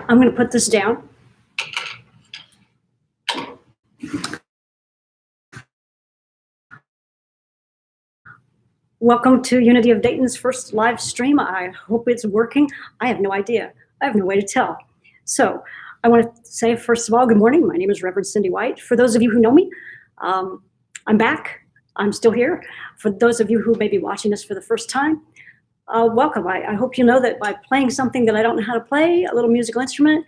I'm going to put this down. Welcome to Unity of Dayton's first live stream. I hope it's working. I have no idea. I have no way to tell. So I want to say, first of all, good morning. My name is Reverend Cindy White. For those of you who know me, I'm back. I'm still here. For those of you who may be watching this for the first time, welcome. I hope you know that by playing something that I don't know how to play, a little musical instrument,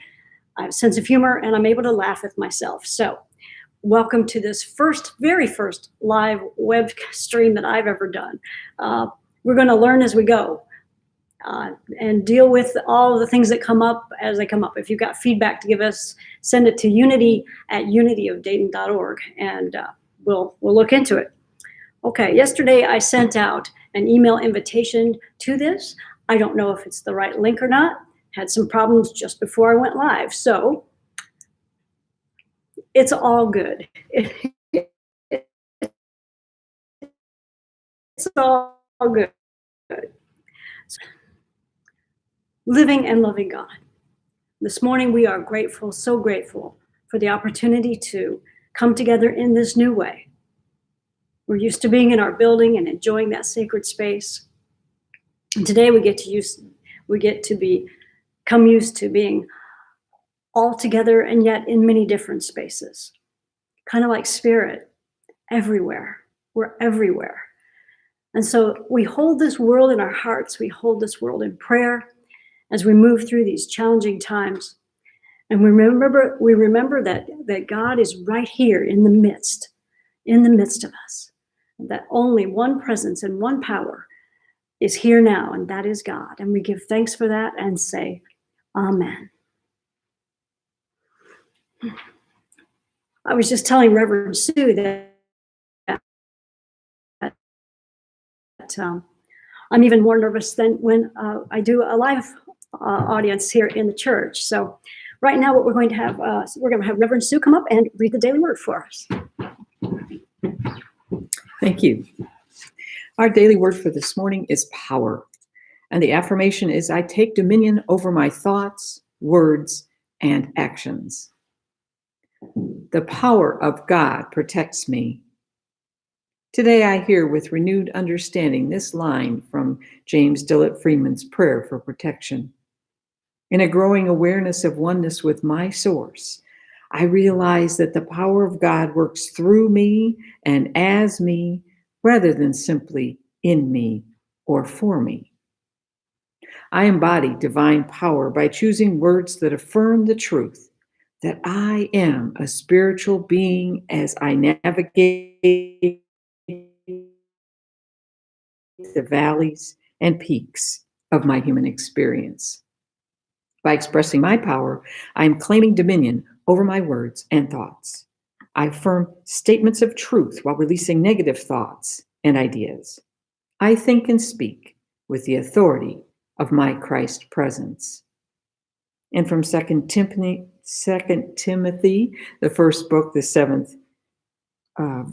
I have a sense of humor and I'm able to laugh with myself. So welcome to this very first live web stream that I've ever done. We're going to learn as we go and deal with all the things that come up as they come up. If you've got feedback to give us, send it to unity@unityofdayton.org and we'll look into it. Okay, yesterday I sent out an email invitation to this. I don't know if it's the right link or not. Had some problems just before I went live. So it's all good. It's all good. Living and loving God. This morning we are grateful, so grateful for the opportunity to come together in this new way. We're used to being in our building and enjoying that sacred space. And today we get to become used to being all together and yet in many different spaces. Kind of like spirit, everywhere. We're everywhere. And so we hold this world in our hearts. We hold this world in prayer as we move through these challenging times. And we remember that God is right here in the midst of us. That only one presence and one power is here now, and that is God. And we give thanks for that and say, Amen. I was just telling Reverend Sue that I'm even more nervous than when I do a live audience here in the church. So right now what we're going to have Reverend Sue come up and read the daily word for us. Thank you. Our daily word for this morning is power. And the affirmation is, I take dominion over my thoughts, words, and actions. The power of God protects me. Today I hear with renewed understanding this line from James Dillett Freeman's prayer for protection. In a growing awareness of oneness with my source, I realize that the power of God works through me and as me, rather than simply in me or for me. I embody divine power by choosing words that affirm the truth that I am a spiritual being as I navigate the valleys and peaks of my human experience. By expressing my power, I am claiming dominion over my words and thoughts. I affirm statements of truth while releasing negative thoughts and ideas. I think and speak with the authority of my Christ presence. And from 2 Timothy, the first book, the 7th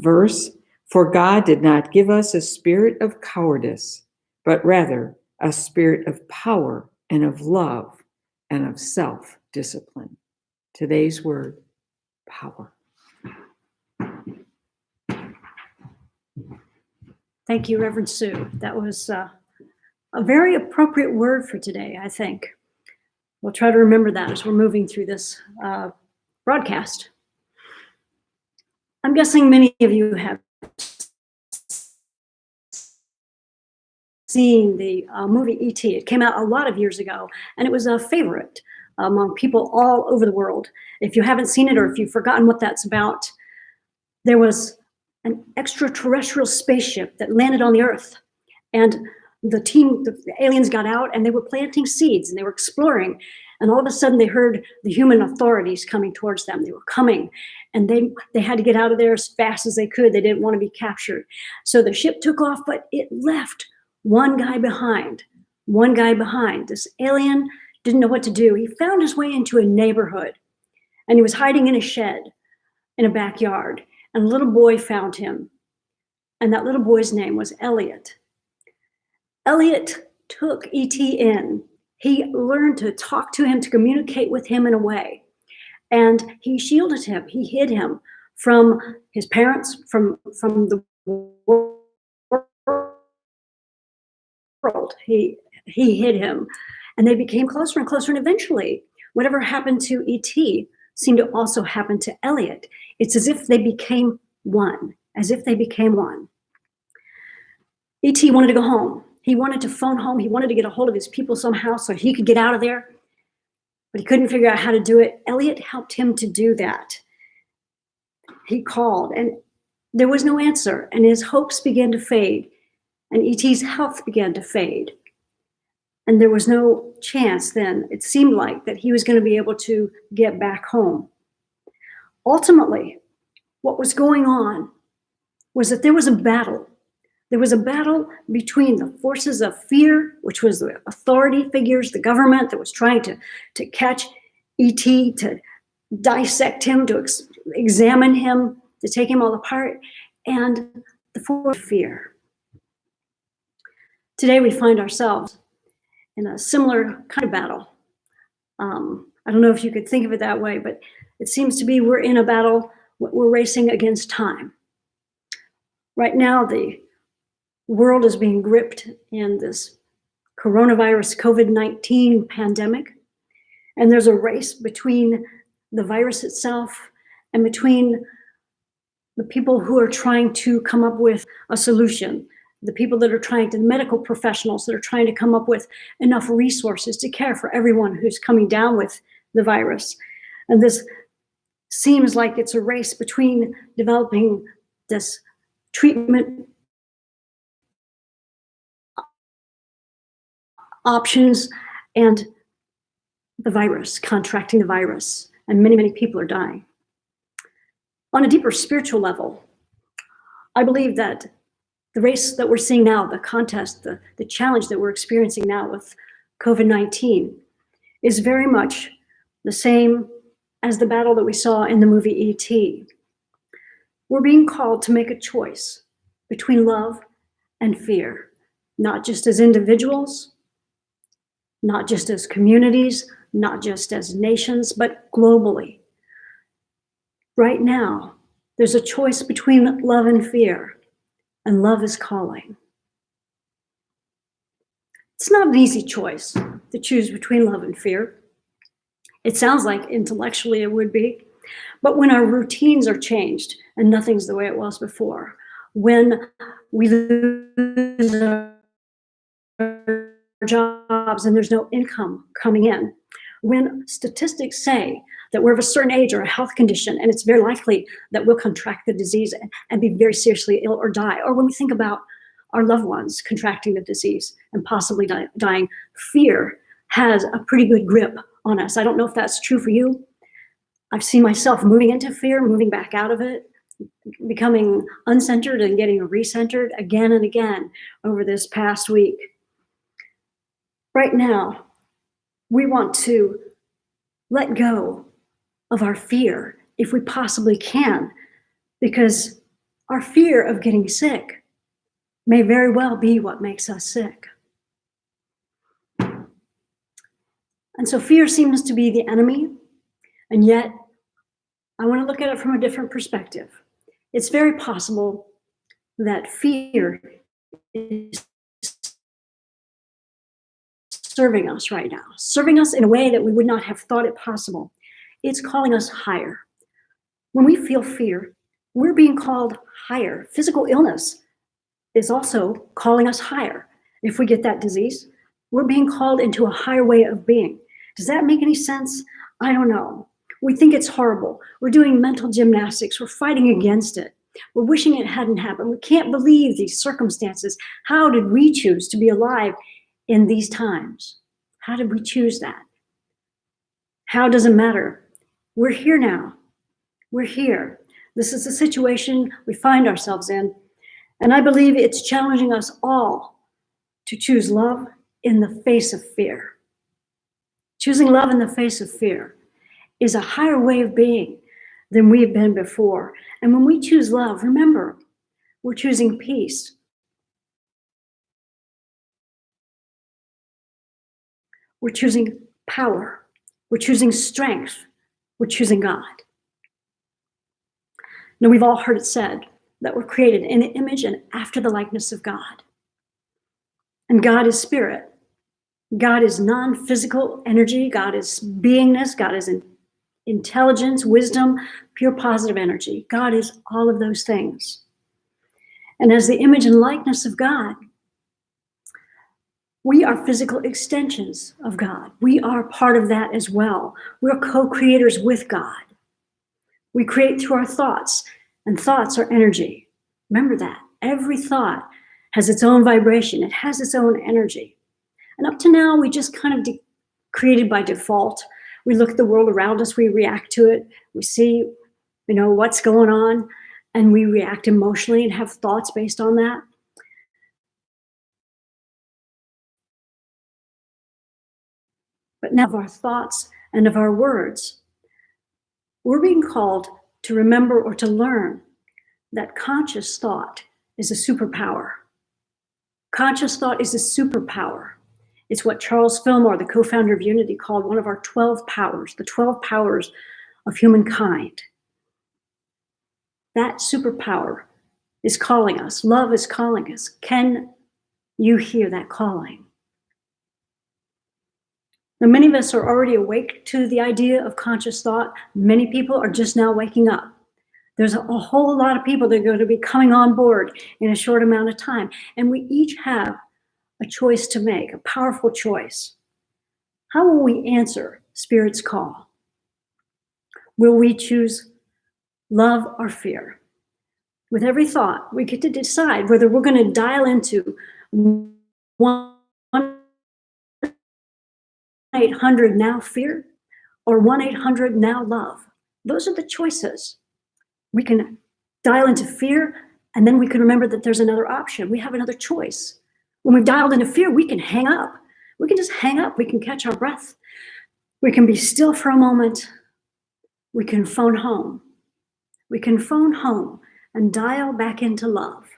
verse, for God did not give us a spirit of cowardice, but rather a spirit of power and of love and of self-discipline. Today's word, power. Thank you, Reverend Sue. That was a very appropriate word for today, I think. We'll try to remember that as we're moving through this broadcast. I'm guessing many of you have seen the movie E.T. It came out a lot of years ago, and it was a favorite among people all over the world. If you haven't seen it or if you've forgotten what that's about, there was an extraterrestrial spaceship that landed on the Earth, and the aliens got out and they were planting seeds and they were exploring, and all of a sudden they heard the human authorities coming towards them. They were coming, and they had to get out of there as fast as they could. They didn't want to be captured. So the ship took off, but it left one guy behind. This alien didn't know what to do. He found his way into a neighborhood, and he was hiding in a shed in a backyard, and a little boy found him, and that little boy's name was Elliot. Elliot took E.T. in, He learned to talk to him, to communicate with him in a way. And he shielded him. He hid him from his parents, from the world. He hid him. And they became closer and closer. And eventually, whatever happened to E.T. seemed to also happen to Elliot. It's as if they became one, as if they became one. E.T. wanted to go home. He wanted to phone home. He wanted to get a hold of his people somehow so he could get out of there, but he couldn't figure out how to do it. Elliot helped him to do that. He called, and there was no answer, and his hopes began to fade, and E.T.'s health began to fade. And there was no chance then, it seemed like, that he was going to be able to get back home. Ultimately, what was going on was that there was a battle. There was a battle between the forces of fear, which was the authority figures, the government that was trying to catch E.T., to dissect him, to examine him, to take him all apart, and the force of fear. Today we find ourselves in a similar kind of battle. I don't know if you could think of it that way, but it seems to be we're in a battle, we're racing against time. Right now, the world is being gripped in this coronavirus COVID-19 pandemic, and there's a race between the virus itself and between the people who are trying to come up with a solution, the people that are trying to, the medical professionals that are trying to come up with enough resources to care for everyone who's coming down with the virus. And this seems like it's a race between developing this treatment options and the virus, contracting the virus, and many, many people are dying. On a deeper spiritual level, I believe that the race that we're seeing now, the contest, the challenge that we're experiencing now with COVID-19 is very much the same as the battle that we saw in the movie E.T. We're being called to make a choice between love and fear, not just as individuals, not just as communities, not just as nations, but globally. Right now, there's a choice between love and fear, and love is calling. It's not an easy choice to choose between love and fear. It sounds like intellectually it would be, but when our routines are changed and nothing's the way it was before, when we lose our jobs and there's no income coming in, when statistics say that we're of a certain age or a health condition and it's very likely that we'll contract the disease and be very seriously ill or die, or when we think about our loved ones contracting the disease and possibly dying, fear has a pretty good grip on us. I don't know if that's true for you. I've seen myself moving into fear, moving back out of it, becoming uncentered and getting recentered again and again over this past week. Right now, we want to let go of our fear if we possibly can, because our fear of getting sick may very well be what makes us sick. And so fear seems to be the enemy, and yet I want to look at it from a different perspective. It's very possible that fear is serving us right now, serving us in a way that we would not have thought it possible. It's calling us higher. When we feel fear, we're being called higher. Physical illness is also calling us higher. If we get that disease, we're being called into a higher way of being. Does that make any sense? I don't know. We think it's horrible. We're doing mental gymnastics. We're fighting against it. We're wishing it hadn't happened. We can't believe these circumstances. How did we choose to be alive in these times? How did we choose that? How does it matter? We're here now. We're here. This is the situation we find ourselves in. And I believe it's challenging us all to choose love in the face of fear. Choosing love in the face of fear is a higher way of being than we've been before. And when we choose love, remember, we're choosing peace. We're choosing power. We're choosing strength. We're choosing God. Now, we've all heard it said that we're created in the image and after the likeness of God. And God is spirit. God is non-physical energy. God is beingness. God is intelligence, wisdom, pure positive energy. God is all of those things. And as the image and likeness of God, we are physical extensions of God. We are part of that as well. We're co-creators with God. We create through our thoughts, and thoughts are energy. Remember that. Every thought has its own vibration. It has its own energy. And up to now, we just kind of created by default. We look at the world around us, we react to it, we see, what's going on, and we react emotionally and have thoughts based on that. But now of our thoughts and of our words, we're being called to remember or to learn that conscious thought is a superpower. Conscious thought is a superpower. It's what Charles Fillmore, the co-founder of Unity, called one of our 12 powers, the 12 powers of humankind. That superpower is calling us. Love is calling us. Can you hear that calling? Now, many of us are already awake to the idea of conscious thought. Many people are just now waking up. There's a whole lot of people that are going to be coming on board in a short amount of time. And we each have a choice to make, a powerful choice. How will we answer Spirit's call? Will we choose love or fear? With every thought, we get to decide whether we're going to dial into 1-800-NOW-FEAR or 1-800-NOW-LOVE. Those are the choices. We can dial into fear, and then we can remember that there's another option. We have another choice. When we've dialed into fear, we can hang up. We can just hang up. We can catch our breath. We can be still for a moment. We can phone home. We can phone home and dial back into love.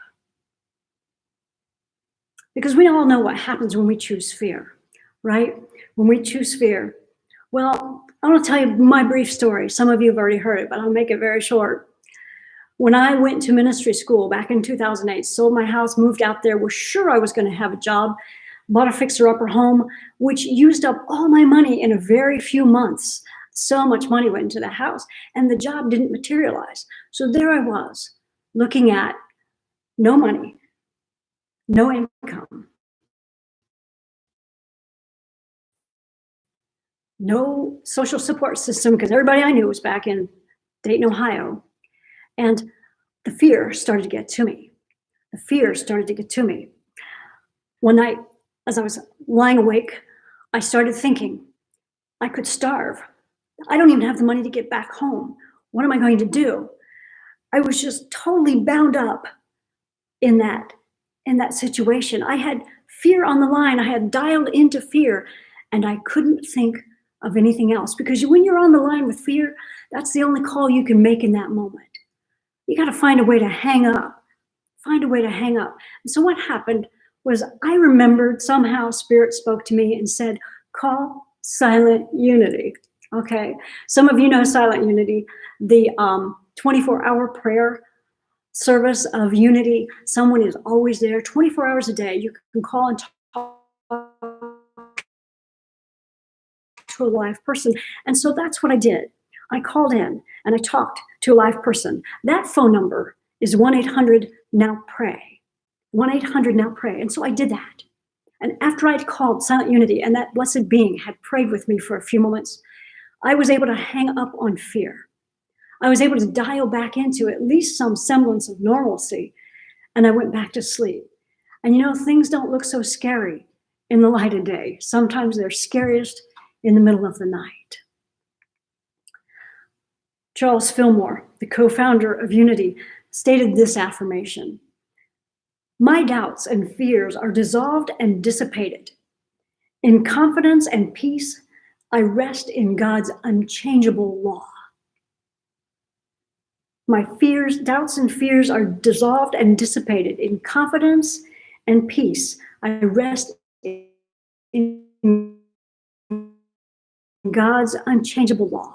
Because we all know what happens when we choose fear, right? When we choose fear. Well, I want to tell you my brief story. Some of you have already heard it, but I'll make it very short. When I went to ministry school back in 2008, sold my house, moved out there, was sure I was going to have a job, bought a fixer-upper home, which used up all my money in a very few months. So much money went into the house, and the job didn't materialize. So there I was, looking at no money, no income, no social support system, because everybody I knew was back in Dayton, Ohio. And the fear started to get to me. The fear started to get to me. One night, as I was lying awake, I started thinking, I could starve. I don't even have the money to get back home. What am I going to do? I was just totally bound up in that situation. I had fear on the line. I had dialed into fear, and I couldn't think of anything else, because when you're on the line with fear, that's the only call you can make in that moment. You got to find a way to hang up, find a way to hang up. And so what happened was I remembered somehow Spirit spoke to me and said, call Silent Unity. Okay. Some of you know Silent Unity, the 24-hour prayer service of Unity. Someone is always there 24 hours a day. You can call and talk to a live person. And so that's what I did. I called in and I talked to a live person. That phone number is 1-800-NOW-PRAY. 1-800-NOW-PRAY. And so I did that. And after I'd called Silent Unity and that blessed being had prayed with me for a few moments, I was able to hang up on fear. I was able to dial back into at least some semblance of normalcy. And I went back to sleep. And things don't look so scary in the light of day. Sometimes they're scariest in the middle of the night. Charles Fillmore, the co-founder of Unity, stated this affirmation: my doubts and fears are dissolved and dissipated. In confidence and peace, I rest in God's unchangeable law. My doubts and fears are dissolved and dissipated. In confidence and peace, I rest in God's unchangeable law.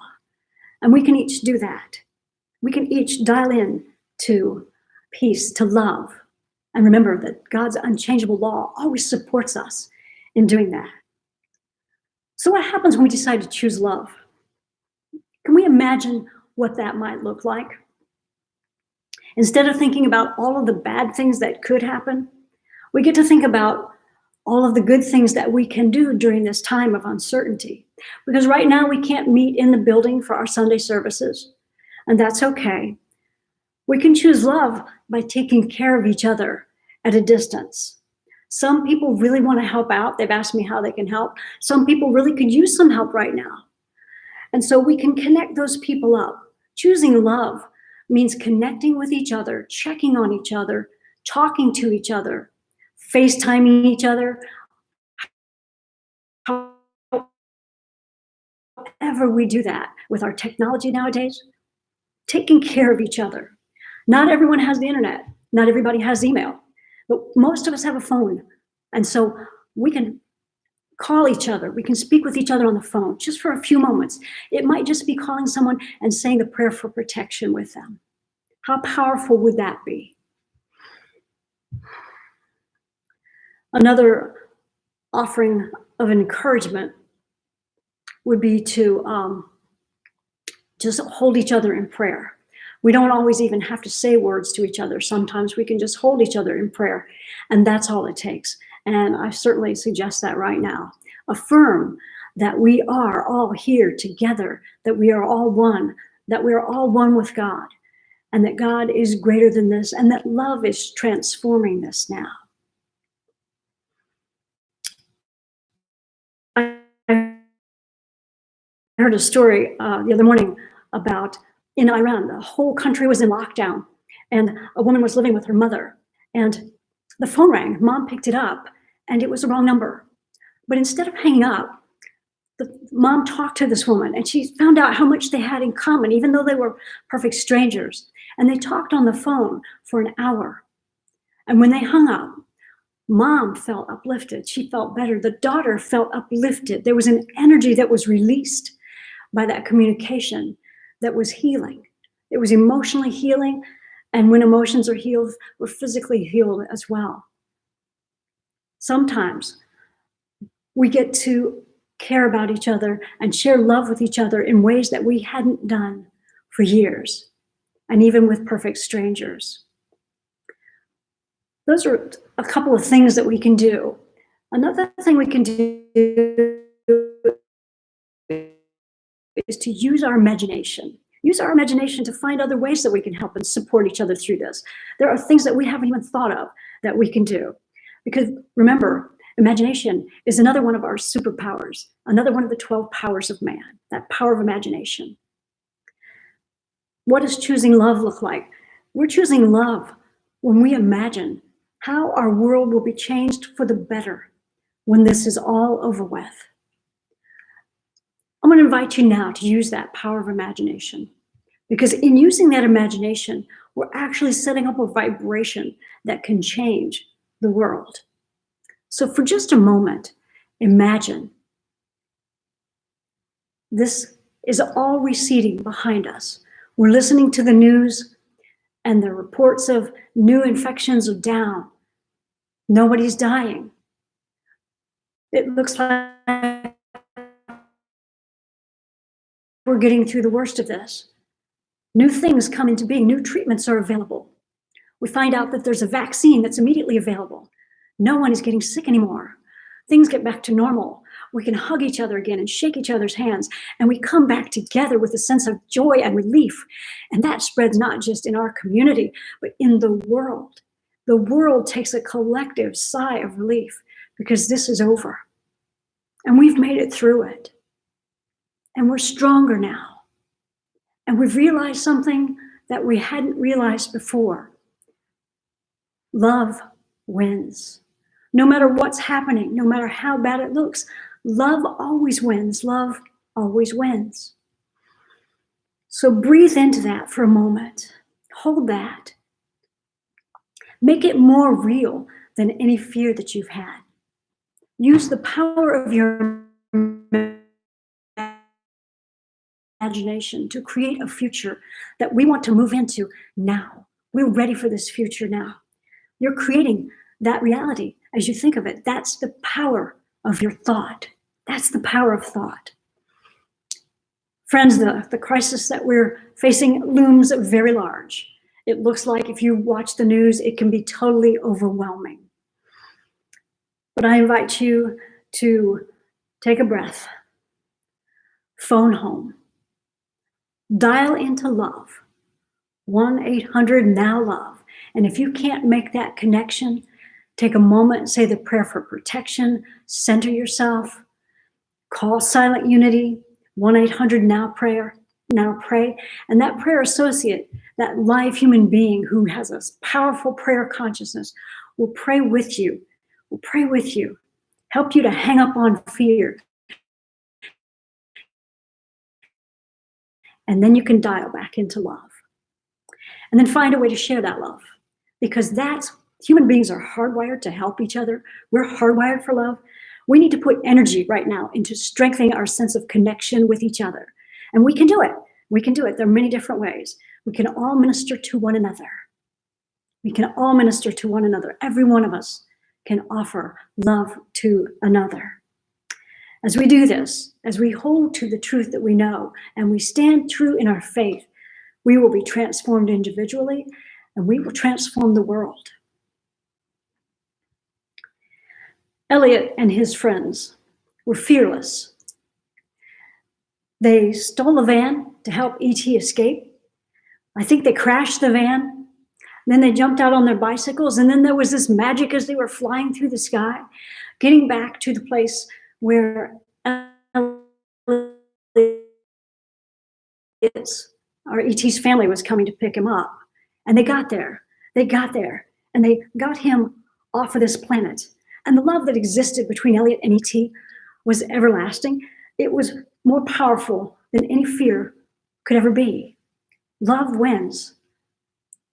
And we can each do that. We can each dial in to peace, to love. And remember that God's unchangeable law always supports us in doing that. So what happens when we decide to choose love? Can we imagine what that might look like? Instead of thinking about all of the bad things that could happen, we get to think about all of the good things that we can do during this time of uncertainty. Because right now we can't meet in the building for our Sunday services, and that's okay. We can choose love by taking care of each other at a distance. Some people really want to help out. They've asked me how they can help. Some people really could use some help right now. And so we can connect those people up. Choosing love means connecting with each other, checking on each other, talking to each other, FaceTiming each other, however we do that with our technology nowadays, taking care of each other. Not everyone has the internet. Not everybody has email, but most of us have a phone. And so we can call each other. We can speak with each other on the phone just for a few moments. It might just be calling someone and saying a prayer for protection with them. How powerful would that be? Another offering of encouragement would be to just hold each other in prayer. We don't always even have to say words to each other. Sometimes we can just hold each other in prayer, and that's all it takes. And I certainly suggest that right now. Affirm that we are all here together, that we are all one, that we are all one with God, and that God is greater than this, and that love is transforming this now. I heard a story the other morning about in Iran, the whole country was in lockdown, and a woman was living with her mother, and the phone rang. Mom picked it up, and it was the wrong number. But instead of hanging up, the mom talked to this woman, and she found out how much they had in common, even though they were perfect strangers. And they talked on the phone for an hour. And when they hung up, Mom felt uplifted. She felt better. The daughter felt uplifted. There was an energy that was released by that communication that was healing. It was emotionally healing. And when emotions are healed, we're physically healed as well. Sometimes we get to care about each other and share love with each other in ways that we hadn't done for years, and even with perfect strangers. Those are a couple of things that we can do. Another thing we can do is to use our imagination. Use our imagination to find other ways that we can help and support each other through this. There are things that we haven't even thought of that we can do. Because remember, imagination is another one of our superpowers, another one of the 12 powers of man, that power of imagination. What does choosing love look like? We're choosing love when we imagine how our world will be changed for the better when this is all over with. I'm going to invite you now to use that power of imagination, because in using that imagination, we're actually setting up a vibration that can change the world. So for just a moment, imagine this is all receding behind us. We're listening to the news, and the reports of new infections are down. Nobody's dying. It looks like we're getting through the worst of this. New things come into being. New treatments are available. We find out that there's a vaccine that's immediately available. No one is getting sick anymore. Things get back to normal. We can hug each other again and shake each other's hands, and we come back together with a sense of joy and relief. And that spreads not just in our community, but in the world. The world takes a collective sigh of relief because this is over. And we've made it through it. And we're stronger now. And we've realized something that we hadn't realized before. Love wins. No matter what's happening, no matter how bad it looks, love always wins. Love always wins. So breathe into that for a moment. Hold that. Make it more real than any fear that you've had. Use the power of your imagination to create a future that we want to move into now. We're ready for this future now. You're creating that reality as you think of it. That's the power of your thought. That's the power of thought. Friends, the crisis that we're facing looms very large. It looks like if you watch the news, it can be totally overwhelming. But I invite you to take a breath, phone home, dial into love, 1-800-NOW-LOVE. And if you can't make that connection, take a moment and say the prayer for protection, center yourself, call Silent Unity, 1-800-NOW-PRAYER, now pray. And that prayer associate, that live human being who has a powerful prayer consciousness, will pray with you, help you to hang up on fear. And then you can dial back into love. And then find a way to share that love. Because human beings are hardwired to help each other. We're hardwired for love. We need to put energy right now into strengthening our sense of connection with each other. And we can do it. There are many different ways. We can all minister to one another. Every one of us can offer love to another. As we do this, as we hold to the truth that we know, and we stand true in our faith, we will be transformed individually, and we will transform the world. Elliot and his friends were fearless. They stole a van to help E.T. escape. I think they crashed the van. Then they jumped out on their bicycles, and then there was this magic as they were flying through the sky, getting back to the place where Elliot is. Our E.T.'s family was coming to pick him up. And they got there, and they got him off of this planet. And the love that existed between Elliot and E.T. was everlasting. It was more powerful than any fear could ever be. Love wins.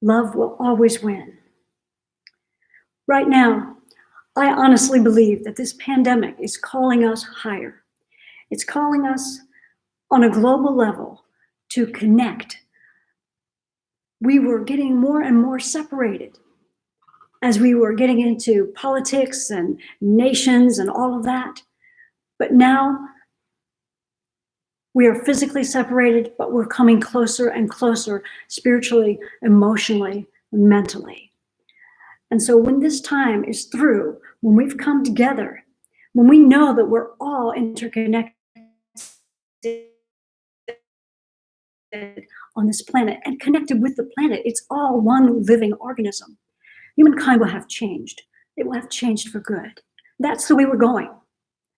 Love will always win. Right now, I honestly believe that this pandemic is calling us higher. It's calling us on a global level to connect. We were getting more and more separated as we were getting into politics and nations and all of that. But now we are physically separated, but we're coming closer and closer spiritually, emotionally, mentally. And so when this time is through, when we've come together, when we know that we're all interconnected on this planet and connected with the planet, it's all one living organism. Humankind will have changed. It will have changed for good. That's the way we're going.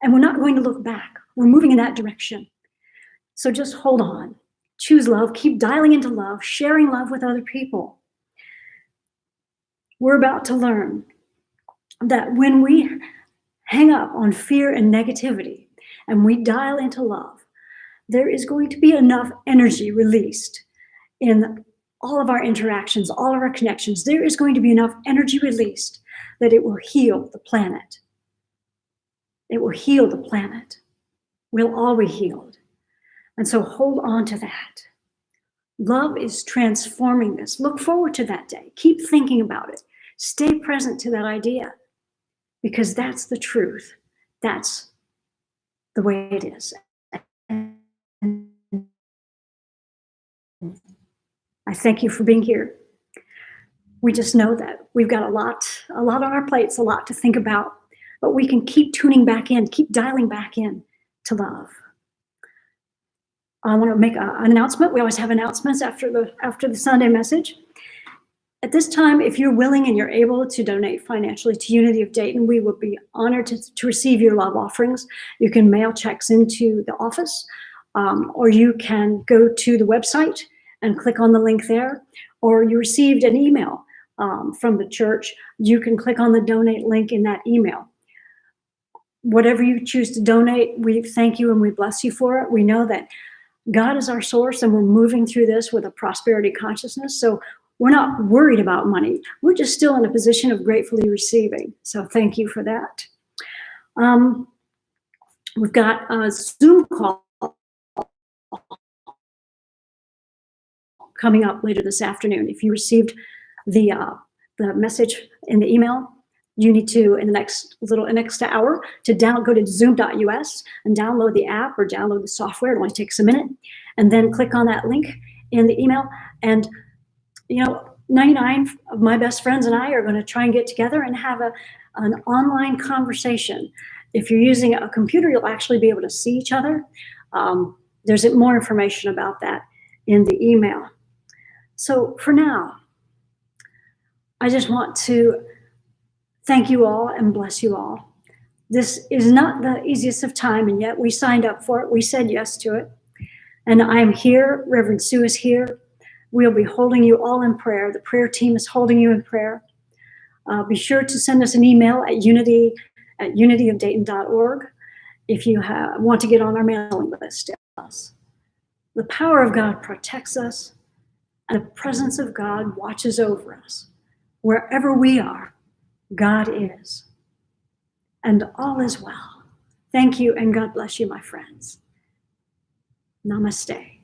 And we're not going to look back. We're moving in that direction. So just hold on. Choose love. Keep dialing into love, sharing love with other people. We're about to learn that when we hang up on fear and negativity and we dial into love, there is going to be enough energy released in all of our interactions, all of our connections. There is going to be enough energy released that it will heal the planet. It will heal the planet. We'll all be healed. And so hold on to that. Love is transforming this. Look forward to that day. Keep thinking about it. Stay present to that idea, because that's the truth. That's the way it is. I thank you for being here. We just know that we've got a lot on our plates, a lot to think about, but we can keep tuning back in, keep dialing back in to love. I want to make an announcement. We always have announcements after the Sunday message. At this time, if you're willing and you're able to donate financially to Unity of Dayton, we will be honored to receive your love offerings. You can mail checks into the office, or you can go to the website and click on the link there, or you received an email from the church. You can click on the donate link in that email. Whatever you choose to donate, we thank you and we bless you for it. We know that God is our source, and we're moving through this with a prosperity consciousness. So we're not worried about money. We're just still in a position of gratefully receiving. So thank you for that. We've got a Zoom call coming up later this afternoon. If you received the message in the email, you need to, in the next hour, to go to zoom.us and download the app or download the software. It only takes a minute. And then click on that link in the email. And, 99 of my best friends and I are going to try and get together and have an online conversation. If you're using a computer, you'll actually be able to see each other. There's more information about that in the email. So for now, I just want to thank you all and bless you all. This is not the easiest of time, and yet we signed up for it. We said yes to it. And I'm here. Reverend Sue is here. We'll be holding you all in prayer. The prayer team is holding you in prayer. Be sure to send us an email at unityofdayton.org if you want to get on our mailing list. The power of God protects us, and the presence of God watches over us. Wherever we are, God is. And all is well. Thank you, and God bless you, my friends. Namaste.